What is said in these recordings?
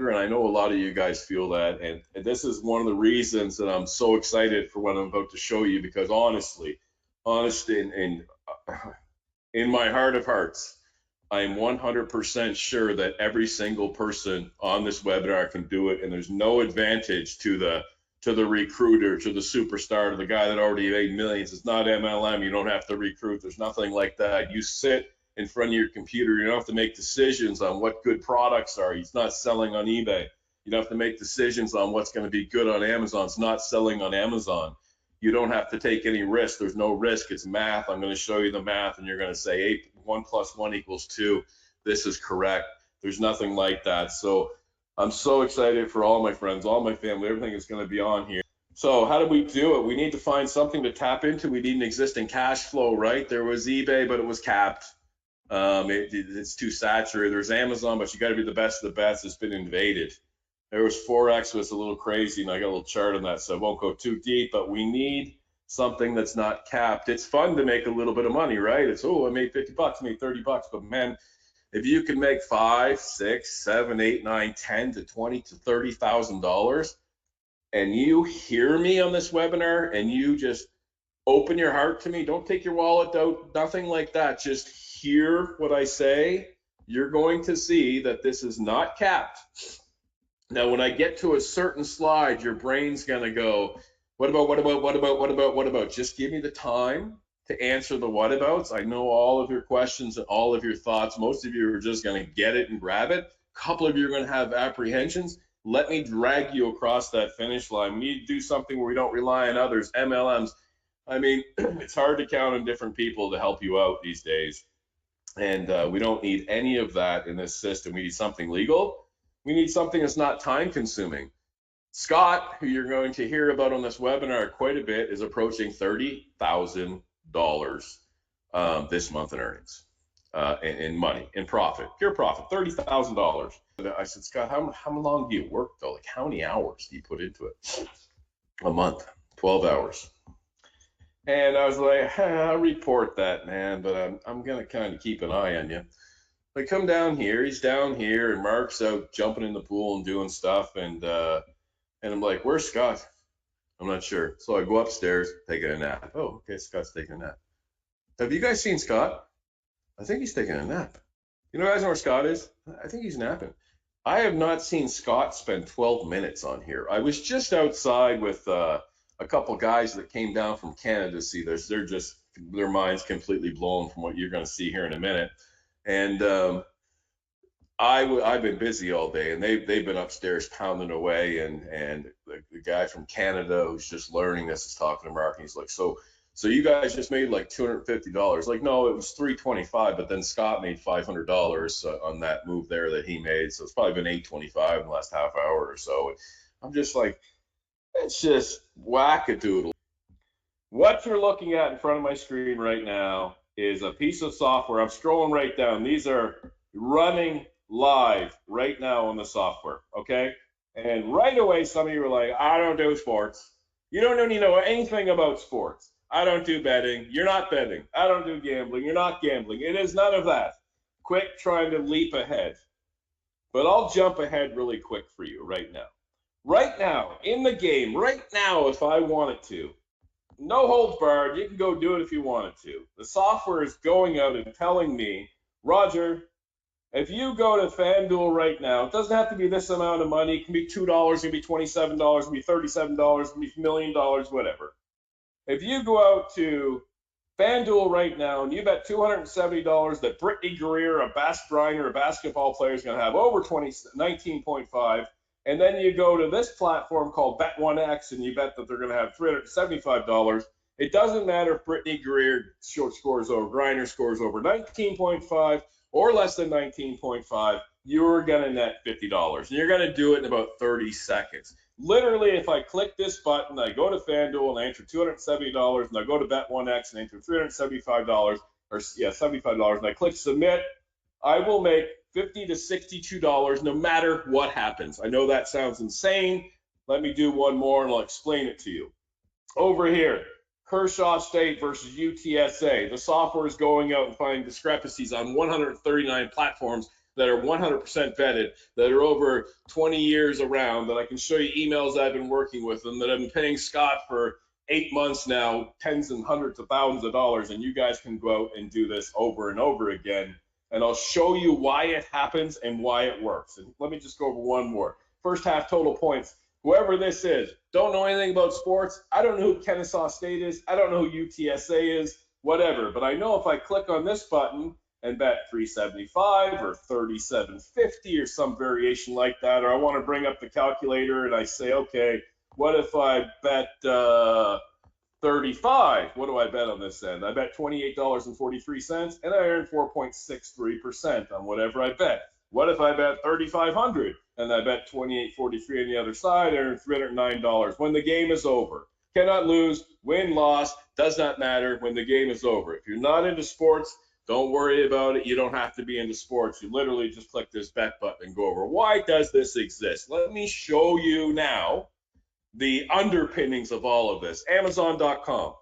younger, and I know a lot of you guys feel that, and this is one of the reasons that I'm so excited for what I'm about to show you, because honestly, in my heart of hearts, I'm 100% sure that every single person on this webinar can do it, and there's no advantage to the recruiter, to the superstar, to the guy that already made millions. It's not MLM. You don't have to recruit. There's nothing like that. You sit in front of your computer. You don't have to make decisions on what good products are. It's not selling on eBay. You don't have to make decisions on what's going to be good on Amazon. It's not selling on Amazon. You don't have to take any risk. There's no risk. It's math. I'm going to show you the math, and you're going to say 1 + 1 = 2. This is correct. There's nothing like that. So I'm so excited for all my friends, all my family, everything is going to be on here. So how do we do it? We need to find something to tap into. We need an existing cash flow, right? There was eBay, but it was capped. It's too saturated. There's Amazon, but you got to be the best of the best. It's been invaded. There was Forex, was a little crazy, and I got a little chart on that, so I won't go too deep, but we need something that's not capped. It's fun to make a little bit of money, right? It's, oh, I made 50 bucks, I made 30 bucks, but man, if you can make $5, $6, $7, $8, $9, $10 to $20 to $30,000, and you hear me on this webinar, and you just open your heart to me, don't take your wallet out, nothing like that, just hear what I say, you're going to see that this is not capped. Now, when I get to a certain slide, your brain's going to go, what about? Just give me the time to answer the what abouts. I know all of your questions and all of your thoughts. Most of you are just going to get it and grab it. A couple of you are going to have apprehensions. Let me drag you across that finish line. We need to do something where we don't rely on others, MLMs. I mean, it's hard to count on different people to help you out these days. And we don't need any of that in this system. We need something legal. We need something that's not time consuming. Scott, who you're going to hear about on this webinar quite a bit, is approaching $30,000 this month in earnings, in money, in profit, pure profit, $30,000. I said, Scott, how long do you work though? Like how many hours do you put into it? A month, 12 hours. And I was like, I'll report that, man, but I'm going to kind of keep an eye on you. I come down here, he's down here, and Mark's out jumping in the pool and doing stuff, and I'm like, where's Scott? I'm not sure. So I go upstairs, taking a nap. Oh, okay, Scott's taking a nap. Have you guys seen Scott? I think he's taking a nap. You guys know where Scott is? I think he's napping. I have not seen Scott spend 12 minutes on here. I was just outside with a couple guys that came down from Canada to see this. They're just, their minds completely blown from what you're going to see here in a minute. And I've been busy all day, and they've been upstairs pounding away. And the guy from Canada who's just learning this is talking to Mark, and he's like, so you guys just made like $250? Like, no, it was $325, but then Scott made $500 on that move there that he made. So it's probably been $825 in the last half hour or so. And I'm just like, it's just wackadoodle. What you're looking at in front of my screen right now is a piece of software. I'm scrolling right down. These are running live right now on the software, okay? And right away, some of you are like, I don't do sports. You don't need to know anything about sports. I don't do betting. You're not betting. I don't do gambling. You're not gambling. It is none of that. Quit trying to leap ahead. But I'll jump ahead really quick for you right now. Right now, in the game, right now, if I wanted to, no holds barred, you can go do it if you wanted to. The software is going out and telling me, Roger, if you go to FanDuel right now, it doesn't have to be this amount of money. It can be $2, it can be $27, it can be $37, it can be $1 million, whatever. If you go out to FanDuel right now and you bet $270 that Brittany Greer, a basketball player, is going to have over 19.5, and then you go to this platform called Bet1X and you bet that they're going to have $375. It doesn't matter if Brittany Greer scores over, Griner scores over 19.5 or less than 19.5, you're going to net $50. And you're going to do it in about 30 seconds. Literally, if I click this button, I go to FanDuel and I enter $270, and I go to Bet1X and enter $375, or yeah, $75, and I click submit, I will make $50 to $62 no matter what happens. I know that sounds insane. Let me do one more and I'll explain it to you. Over here, Kershaw State versus UTSA. The software is going out and finding discrepancies on 139 platforms that are 100% vetted, that are over 20 years around, that I can show you emails I've been working with them, that I've been paying Scott for 8 months now, tens and hundreds of thousands of dollars, and you guys can go out and do this over and over again. And I'll show you why it happens and why it works. And let me just go over one more. First half total points. Whoever this is, don't know anything about sports. I don't know who Kennesaw State is. I don't know who UTSA is, whatever. But I know if I click on this button and bet 375 or 3750 or some variation like that, or I want to bring up the calculator and I say, okay, what if I bet 35? What do I bet on this end? I bet $28.43 and I earn 4.63% on whatever I bet. What if I bet 3,500 and I bet 28.43 on the other side, I earn $309 when the game is over? Cannot lose, win, loss, does not matter when the game is over. If you're not into sports, don't worry about it. You don't have to be into sports. You literally just click this bet button and go over. Why does this exist? Let me show you now the underpinnings of all of this. Amazon.com.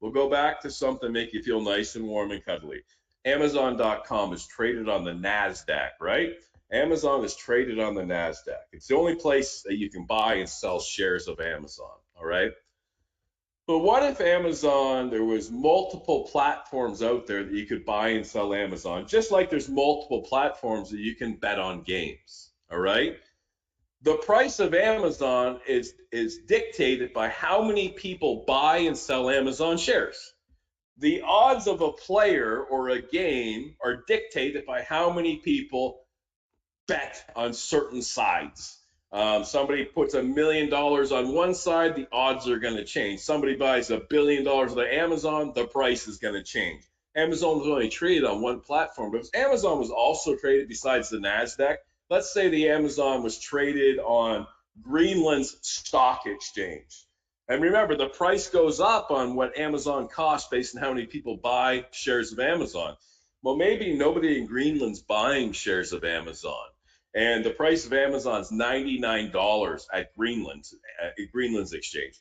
We'll go back to something make you feel nice and warm and cuddly. Amazon.com is traded on the NASDAQ, right? Amazon is traded on the NASDAQ. It's the only place that you can buy and sell shares of Amazon, all right? But what if Amazon, there was multiple platforms out there that you could buy and sell Amazon, just like there's multiple platforms that you can bet on games, all right? The price of Amazon is dictated by how many people buy and sell Amazon shares. The odds of a player or a game are dictated by how many people bet on certain sides. Somebody puts $1 million on one side, the odds are going to change. Somebody buys $1 billion of Amazon, the price is going to change. Amazon was only traded on one platform, but if Amazon was also traded besides the NASDAQ, let's say the Amazon was traded on Greenland's stock exchange. And remember, the price goes up on what Amazon costs based on how many people buy shares of Amazon. Well, maybe nobody in Greenland's buying shares of Amazon. And the price of Amazon is $99 at Greenland's exchange.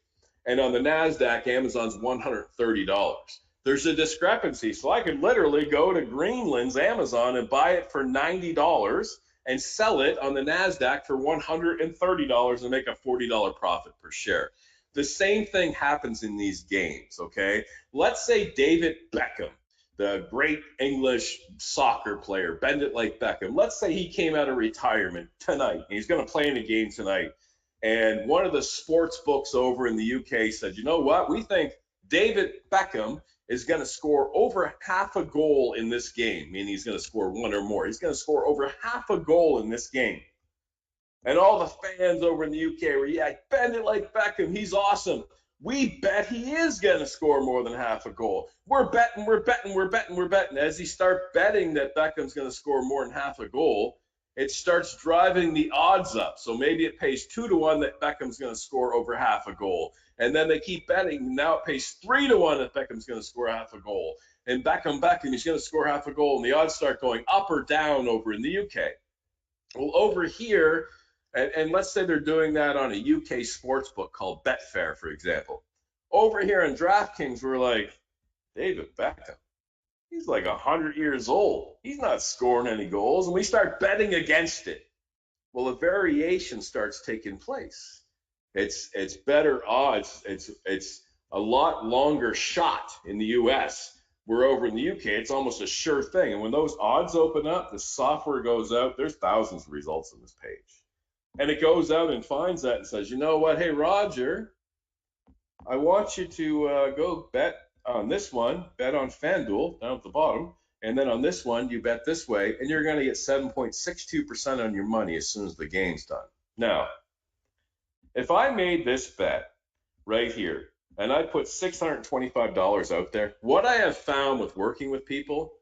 And on the NASDAQ, Amazon's $130. There's a discrepancy. So I could literally go to Greenland's Amazon and buy it for $90 and sell it on the NASDAQ for $130 and make a $40 profit per share. The same thing happens in these games, okay? Let's say David Beckham, the great English soccer player, bend it like Beckham. Let's say he came out of retirement tonight, and he's going to play in a game tonight. And one of the sports books over in the UK said, you know what? We think David Beckham is going to score over half a goal in this game, meaning he's going to score one or more. He's going to score over half a goal in this game. And all the fans over in the UK were, yeah, bend it like Beckham. He's awesome. We bet he is going to score more than half a goal. We're betting. As you start betting that Beckham's going to score more than half a goal, it starts driving the odds up. So maybe it pays 2-1 that Beckham's going to score over half a goal. And then they keep betting. Now it pays 3-1 that Beckham's going to score half a goal. And Beckham, he's going to score half a goal. And the odds start going up or down over in the UK. Well, over here, and let's say they're doing that on a UK sports book called Betfair, for example. Over here in DraftKings, we're like, David Beckham, he's like 100 years old. He's not scoring any goals. And we start betting against it. Well, a variation starts taking place. It's better odds. It's a lot longer shot in the US. We're over in the UK, it's almost a sure thing. And when those odds open up, the software goes out. There's thousands of results on this page. And it goes out and finds that and says, you know what? Hey, Roger, I want you to go bet on this one, bet on FanDuel down at the bottom. And then on this one, you bet this way, and you're going to get 7.62% on your money as soon as the game's done. Now, if I made this bet right here, and I put $625 out there, what I have found with working with people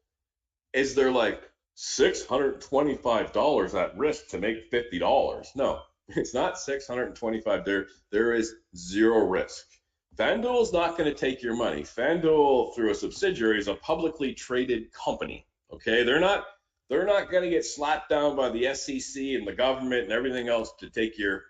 is they're like, $625 at risk to make $50. No, it's not $625. There is zero risk. FanDuel is not going to take your money. FanDuel, through a subsidiary, is a publicly traded company. Okay, they're not going to get slapped down by the SEC and the government and everything else to take your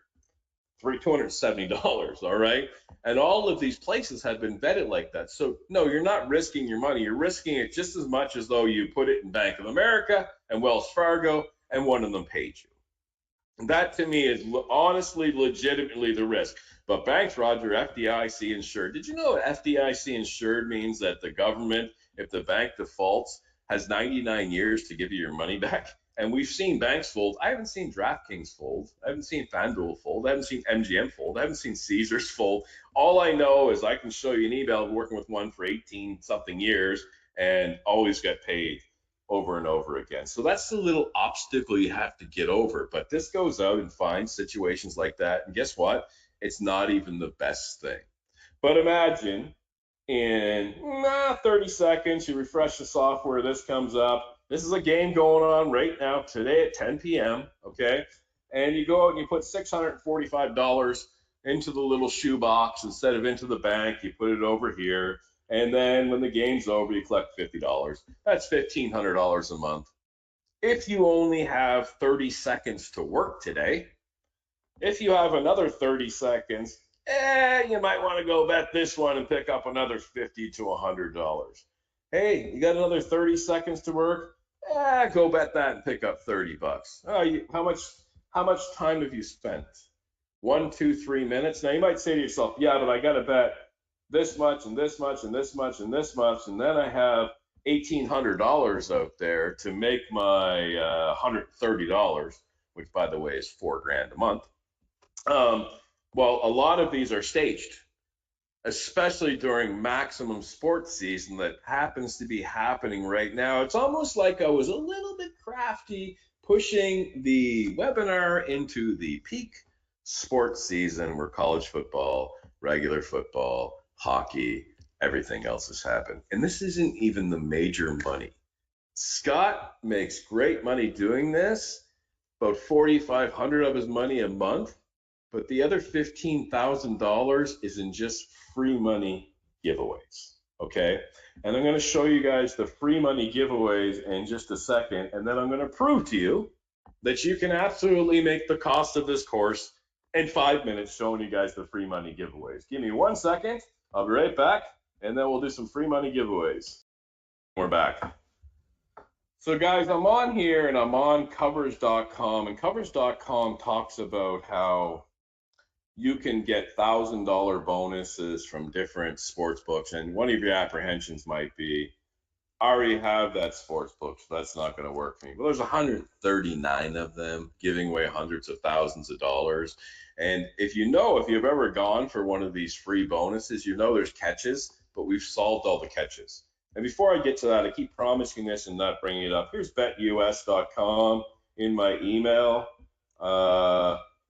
$270. All right, and all of these places have been vetted like that. So no, you're not risking your money. You're risking it just as much as though you put it in Bank of America and Wells Fargo, and one of them paid you. That to me is honestly, legitimately the risk. But banks, Roger, FDIC insured. Did you know FDIC insured means that the government, if the bank defaults, has 99 years to give you your money back? And we've seen banks fold. I haven't seen DraftKings fold. I haven't seen FanDuel fold. I haven't seen MGM fold. I haven't seen Caesars fold. All I know is I can show you an email working with one for 18 something years and always get paid over and over again. So that's the little obstacle you have to get over. But this goes out and finds situations like that. And guess what? It's not even the best thing. But imagine in 30 seconds, you refresh the software, this comes up. This is a game going on right now, today at 10 p.m., okay? And you go out and you put $645 into the little shoebox instead of into the bank. You put it over here. And then when the game's over, you collect $50. That's $1,500 a month. If you only have 30 seconds to work today, if you have another 30 seconds, you might want to go bet this one and pick up another $50 to $100. Hey, you got another 30 seconds to work? Go bet that and pick up $30. How much time have you spent? 1, 2, 3 minutes. Now you might say to yourself, yeah, but I got to bet this much and this much and this much and this much, and then I have $1,800 out there to make my $130, which by the way is $4,000 a month. Well, a lot of these are staged, especially during maximum sports season that happens to be happening right now. It's almost like I was a little bit crafty pushing the webinar into the peak sports season where college football, regular football, hockey, everything else has happened. And this isn't even the major money. Scott makes great money doing this, about $4,500 of his money a month. But the other $15,000 is in just free money giveaways, okay? And I'm going to show you guys the free money giveaways in just a second, and then I'm going to prove to you that you can absolutely make the cost of this course in 5 minutes showing you guys the free money giveaways. Give me 1 second, I'll be right back, and then we'll do some free money giveaways. We're back. So guys, I'm on here and I'm on covers.com, and covers.com talks about how you can get $1,000 bonuses from different sports books, and one of your apprehensions might be, I already have that sports book, so that's not going to work for me. Well, there's 139 of them giving away hundreds of thousands of dollars. And if you've ever gone for one of these free bonuses, you know there's catches, but we've solved all the catches. And before I get to that, I keep promising this and not bringing it up. Here's betus.com in my email.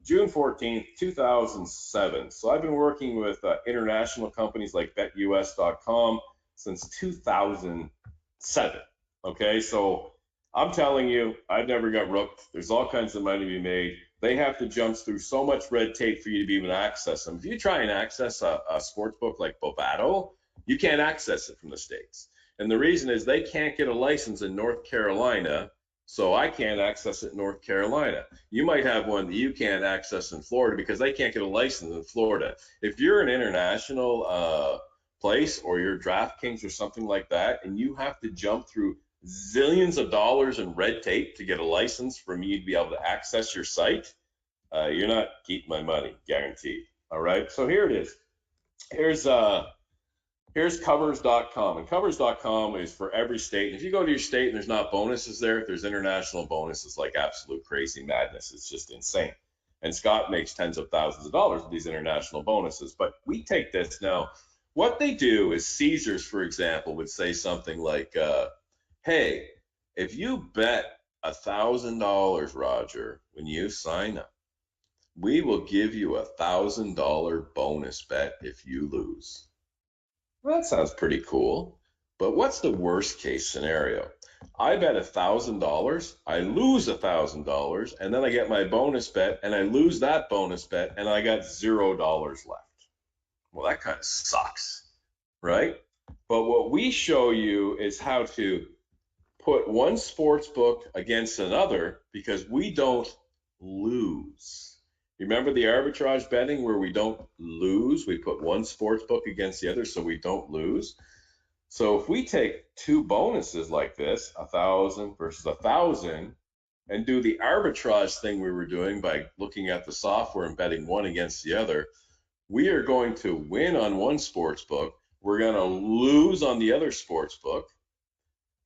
June 14th, 2007. So I've been working with international companies like betus.com since 2007. Okay, so I'm telling you, I've never got rooked. There's all kinds of money to be made. They have to jump through so much red tape for you to be able to access them. If you try and access a sports book like Bovado, you can't access it from the States. And the reason is they can't get a license in North Carolina, so I can't access it in North Carolina. You might have one that you can't access in Florida because they can't get a license in Florida. If you're an international place or you're DraftKings or something like that, and you have to jump through zillions of dollars in red tape to get a license for me to be able to access your site, you're not keeping my money, guaranteed. All right, so here it is. Here's covers.com, and covers.com is for every state. And if you go to your state and there's not bonuses there's international bonuses like absolute crazy madness. It's just insane. And Scott makes tens of thousands of dollars with these international bonuses. But we take this now. What they do is Caesars, for example, would say something like, hey, if you bet $1,000, Roger, when you sign up, we will give you a $1,000 bonus bet if you lose. Well, that sounds pretty cool, but what's the worst case scenario? I bet $1,000, I lose $1,000, and then I get my bonus bet, and I lose that bonus bet, and I got $0 left. Well, that kind of sucks, right? But what we show you is how to put one sports book against another because we don't lose. Remember the arbitrage betting where we don't lose? We put one sports book against the other so we don't lose. So if we take two bonuses like this, 1,000 versus 1,000, and do the arbitrage thing we were doing by looking at the software and betting one against the other, we are going to win on one sports book, we're going to lose on the other sports book,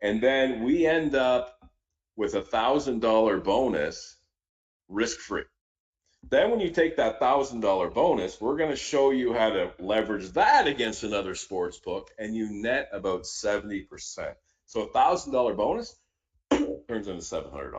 and then we end up with $1,000 bonus risk-free. Then when you take that $1,000 bonus, we're going to show you how to leverage that against another sports book, and you net about 70%. So $1,000 bonus turns into $700.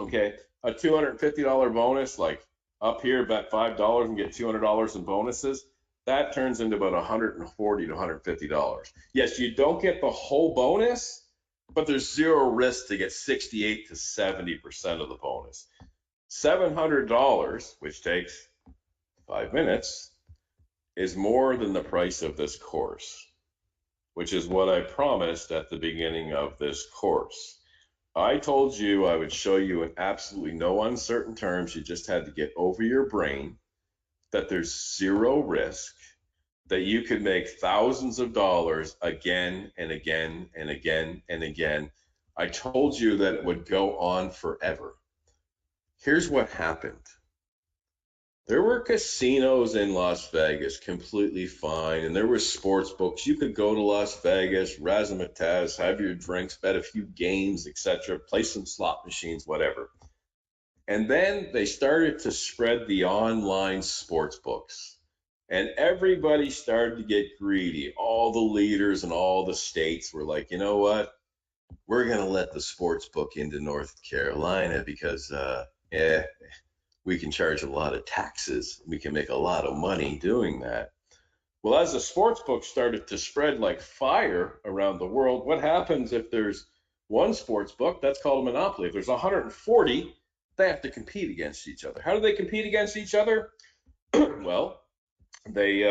Okay, a $250 bonus, like up here, bet $5 and get $200 in bonuses, that turns into about $140 to $150. Yes, you don't get the whole bonus, but there's zero risk to get 68 to 70% of the bonus. $700, which takes 5 minutes, is more than the price of this course, which is what I promised at the beginning of this course. I told you I would show you in absolutely no uncertain terms. You just had to get over your brain that there's zero risk, that you could make thousands of dollars again and again and again and again. I told you that it would go on forever. Here's what happened. There were casinos in Las Vegas completely fine, and there were sports books. You could go to Las Vegas, razzmatazz, have your drinks, bet a few games, etc., play some slot machines, whatever. And then they started to spread the online sports books, and everybody started to get greedy. All the leaders in all the states were like, you know what? We're going to let the sports book into North Carolina because, we can charge a lot of taxes. We can make a lot of money doing that. Well, as the sports book started to spread like fire around the world, what happens if there's one sports book? That's called a monopoly. If there's 140, they have to compete against each other. How do they compete against each other? Well, they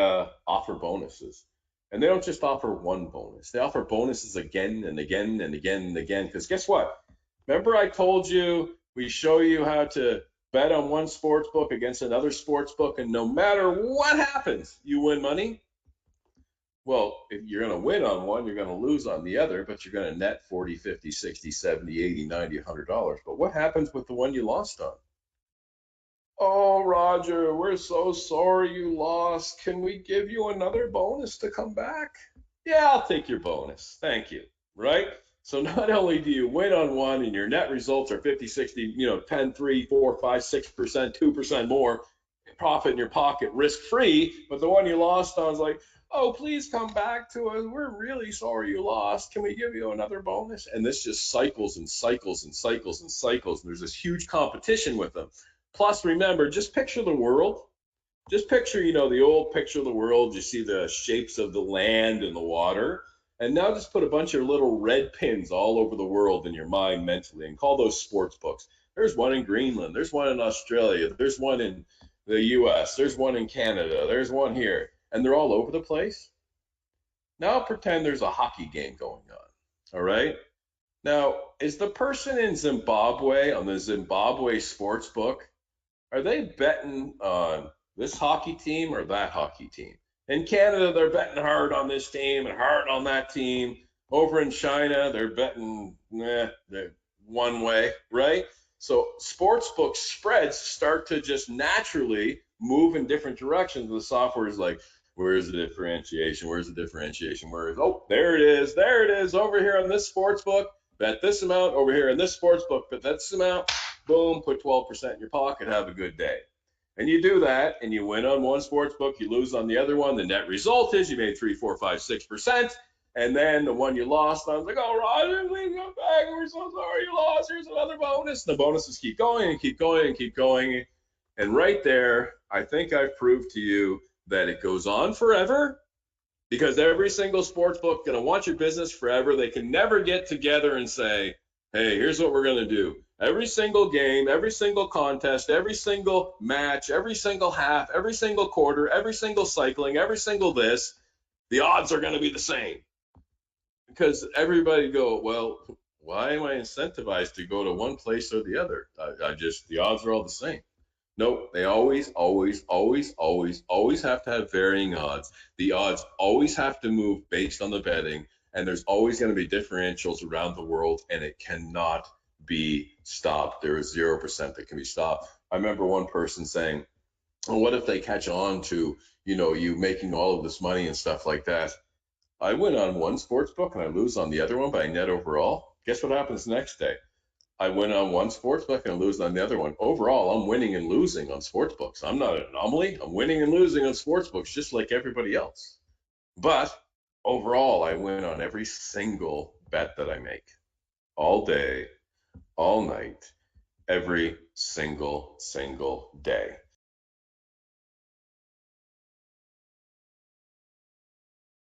offer bonuses. And they don't just offer one bonus. They offer bonuses again and again and again and again. Because guess what? Remember I told you we show you how to bet on one sports book against another sports book, and no matter what happens, you win money? Well, if you're going to win on one, you're going to lose on the other, but you're going to net 40, 50, 60, 70, 80, 90, $100. But what happens with the one you lost on? Oh, Roger, we're so sorry you lost. Can we give you another bonus to come back? Yeah, I'll take your bonus. Thank you. Right? So not only do you win on one and your net results are 50, 60, 10, 3, 4, 5, 6%, 2% more profit in your pocket risk-free, but the one you lost on is like, oh, please come back to us. We're really sorry you lost. Can we give you another bonus? And this just cycles and cycles and cycles and cycles. And there's this huge competition with them. Plus, remember, just picture the world. Just picture, the old picture of the world. You see the shapes of the land and the water. And now just put a bunch of little red pins all over the world in your mind mentally and call those sports books. There's one in Greenland. There's one in Australia. There's one in the US. There's one in Canada. There's one here. And they're all over the place. Now pretend there's a hockey game going on. All right. Now, is the person in Zimbabwe on the Zimbabwe sports book, are they betting on this hockey team or that hockey team? In Canada, they're betting hard on this team and hard on that team. Over in China, they're betting they're one way, right? So sportsbook spreads start to just naturally move in different directions. The software is like, where's the differentiation? Where's the differentiation? Oh, there it is. There it is. Over here on this sportsbook, bet this amount. Over here in this sportsbook, bet this amount. Boom, put 12% in your pocket. Have a good day. And you do that, and you win on one sports book, you lose on the other one. The net result is you made 3, 4, 5, 6%. And then the one you lost on, like, oh, Roger, please come back. We're so sorry you lost. Here's another bonus. And the bonuses keep going and keep going and keep going. And right there, I think I've proved to you that it goes on forever, because every single sports book going to want your business forever. They can never get together and say, hey, here's what we're going to do. Every single game, every single contest, every single match, every single half, every single quarter, every single cycling, every single this, the odds are going to be the same. Because everybody go, well, why am I incentivized to go to one place or the other? The odds are all the same. Nope, they always have to have varying odds. The odds always have to move based on the betting, and there's always going to be differentials around the world, and it cannot be stopped. There is 0% that can be stopped. I remember one person saying, well, what if they catch on to, you making all of this money and stuff like that? I win on one sports book and I lose on the other one, but I net overall. Guess what happens the next day? I win on one sports book and lose on the other one. Overall, I'm winning and losing on sports books. I'm not an anomaly. I'm winning and losing on sports books just like everybody else. But overall, I win on every single bet that I make all day, all night, every single day.